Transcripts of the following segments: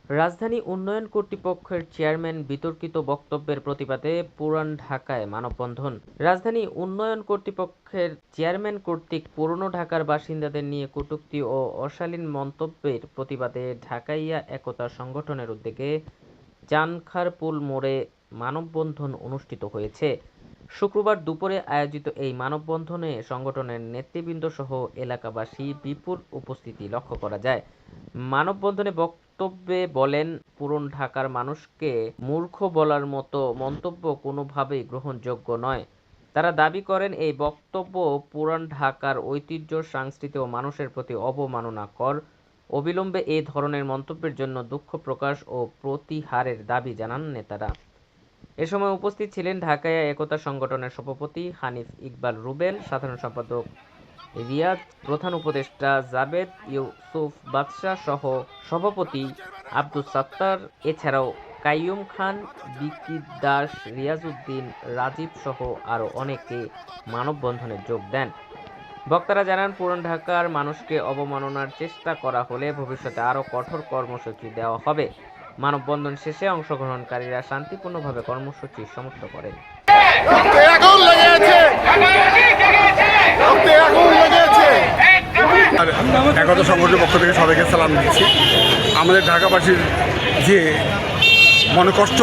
রাজধানী উন্নয়ন কর্তৃপক্ষের চেয়ারম্যান বিতর্কিত বক্তব্যের প্রতিবাদে পুরান ঢাকায় মানববন্ধন। রাজধানী উন্নয়ন কর্তৃপক্ষের চেয়ারম্যান কর্তৃক পুরনো ঢাকার বাসিন্দাদের নিয়ে কটূক্তি ও অশালীন মন্তব্যের প্রতিবাদে ঢাকাইয়া একতা সংগঠনের উদ্যোগে চানখারপুল মোড়ে মানববন্ধন অনুষ্ঠিত হয়েছে। শুক্রবার দুপুরে আয়োজিত এই মানববন্ধনে সংগঠনের নেতৃবৃন্দ সহ এলাকাবাসী বিপুল উপস্থিতি লক্ষ্য করা যায়। মানববন্ধনে বক্তব্যে বলেন, পুরান ঢাকার মানুষকে মূর্খ বলার মতো মন্তব্য কোনোভাবেই গ্রহণযোগ্য নয়। তারা দাবি করেন, এই বক্তব্য পুরান ঢাকার ঐতিহ্য, সংস্কৃতি ও মানুষের প্রতি অবমাননাকর। অবিলম্বে এ ধরনের মন্তব্যের জন্য দুঃখ প্রকাশ ও প্রতিহারের দাবি জানান নেতারা। এ সময় উপস্থিত ছিলেন ঢাকাইয়া একতা সংগঠনের সভাপতি হানিফ ইকবাল রুবেল, সাধারণ সম্পাদক রিয়াজ, প্রধান উপদেষ্টা জাবেদ ইউসুফ বাদশা সহ সভাপতি আব্দুস সাত্তার, এছাড়াও কাইয়ুম খান, বিকি দাস, রিয়াজউদ্দিন, রাজীব সহ আরও অনেকে মানববন্ধনে যোগ দেন। বক্তারা জানান, পুরান ঢাকার মানুষকে অবমাননার চেষ্টা করা হলে ভবিষ্যতে আরও কঠোর কর্মসূচি দেওয়া হবে। মানববন্ধন শেষে অংশগ্রহণকারীরা শান্তিপূর্ণভাবে কর্মসূচি সমাপ্ত করেন। একতা সংগঠনের পক্ষ থেকে সবাইকে সালাম দিচ্ছি। আমাদের ঢাকাবাসীর যে মনকষ্ট,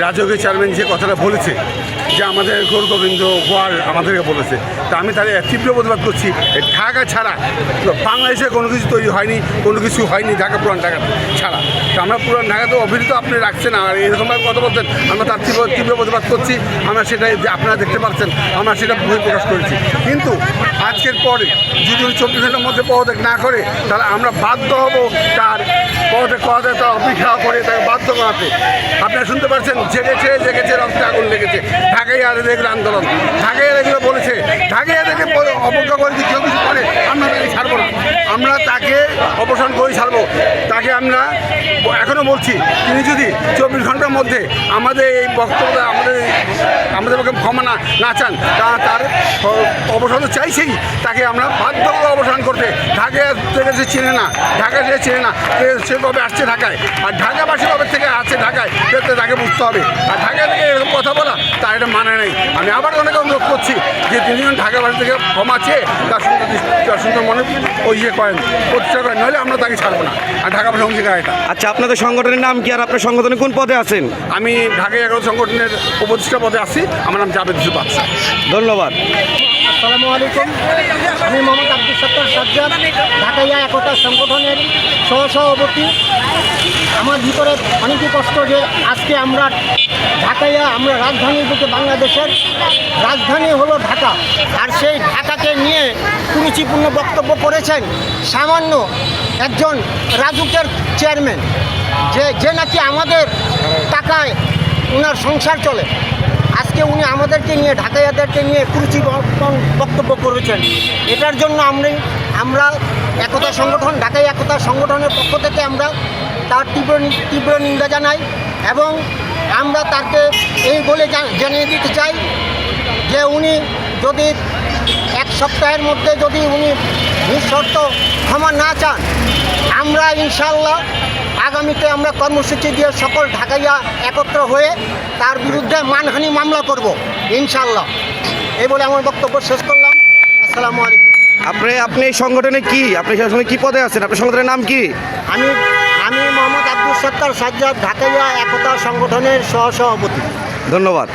রাজকীয় চেয়ারম্যান যে কথাটা বলেছে যে আমাদের গৌর গোবিন্দ গোয়াল আমাদেরকে বলেছে, তা আমি তাদের তীব্র প্রতিবাদ করছি। ঢাকা ছাড়া বাংলাদেশে কোনো কিছু তৈরি হয়নি, কোনো কিছু হয়নি ঢাকা পুরান ঢাকা ছাড়া। তো আমরা পুরান ঢাকাতে অভিহিত আপনি রাখছেন আর এরকমভাবে কথা বলছেন, আমরা তার তীব্র প্রতিবাদ করছি। আমরা সেটাই আপনারা দেখতে পাচ্ছেন, আমরা সেটা প্রকাশ করেছি। কিন্তু আজকের পরে যদি 24 ঘন্টার মধ্যে পদত্যাগ না করে, তাহলে আমরা বাধ্য হব তার পদত্যাগ করাতে, তার অপেক্ষা করে তাকে বাধ্য করাতে। আপনারা শুনতে পাচ্ছেন, জেগেছে রক্তে আগুন লেগেছে। ঢাকাইয়ার এগুলো আন্দোলন, ঢাকাইয়ার এগুলো বলেছে, ঢাকাইয়াদেরকে অপেক্ষা করে কেউ কিছু করে আমরা তাকে ছাড়বো না। আমরা তাকে অপসারণ করে ছাড়বো। তাকে আমরা এখনও বলছি, তিনি যদি 24 ঘন্টার মধ্যে আমাদের এই বক্তব্য আমাদের পক্ষে ক্ষমা না চান, তার অবসান চাইছেই, তাকে আমরা বাধ্য করে অবসান করতে। ঢাকা থেকে সে চেনে না, ঢাকা থেকে চেনে না, সে কবে আসছে ঢাকায়, আর ঢাকাবাসী কবে থেকে আছে ঢাকায়, তাকে বুঝতে হবে। আর ঢাকা থেকে এরকম কথা বলা তার এটা মানে নেই। আমি আবার অনেকে অনুরোধ করছি যে তিনি ঢাকাবাসী থেকে ক্ষমা চেয়ে তার সুন্দর মনে করেন, প্রতিষ্ঠা করেন, নইলে আমরা তাকে ছাড়বো না। আর ঢাকাবাসী অঙ্গীকার এটা। আচ্ছা, আপনাদের সংগঠনের নাম কি আর আপনার সংগঠনে কোন পদে আছেন? আমি ঢাকা একতা সংগঠনের উপদেষ্টা পদে আছি। আমার নাম জাবেদ ইউসুফ বাদশা। ধন্যবাদ। আসসালামু আলাইকুম। আমি মোহাম্মদ আব্দুস সাত্তার সাজ্জাদ, ঢাকাইয়া একতা সংগঠনের সহসভাপতি। আমার ভিতরে অনেকই কষ্ট যে আজকে আমরা ঢাকাইয়া, আমরা রাজধানীর বুকে, বাংলাদেশের রাজধানী হলো ঢাকা, আর সেই ঢাকাকে নিয়ে কুরুচিপূর্ণ বক্তব্য করেছেন সামান্য একজন রাজুকের চেয়ারম্যান, যে নাকি আমাদের টাকায় ওনার সংসার চলে। আজকে উনি আমাদেরকে নিয়ে, ঢাকাইয়াদেরকে নিয়ে কুরুচিপূর্ণ বক্তব্য করেছেন। এটার জন্য আমরা একতা সংগঠন, ঢাকাই একতা সংগঠনের পক্ষ থেকে আমরা তার তীব্র নিন্দা জানাই। এবং আমরা তাকে এই বলে জানিয়ে দিতে চাই যে উনি যদি 1 সপ্তাহের মধ্যে যদি উনি নিঃশর্ত ক্ষমা না চান, আমরা ইনশাল্লাহ আগামীতে আমরা কর্মসূচি দিয়ে সকল ঢাকাইয়া একত্র হয়ে তার বিরুদ্ধে মানহানি মামলা করব ইনশাল্লাহ। এই বলে আমার বক্তব্য শেষ করলাম। আসসালামু আলাইকুম। আপনি এই সংগঠনে কি, আপনি সঙ্গে কি পদে আছেন? আপনার সংগঠনের নাম কি? আমি মোহাম্মদ আব্দুস সাত্তার সাজ্জাদ, ঢাকাইয়া একতা সংগঠনের সহসভাপতি। ধন্যবাদ।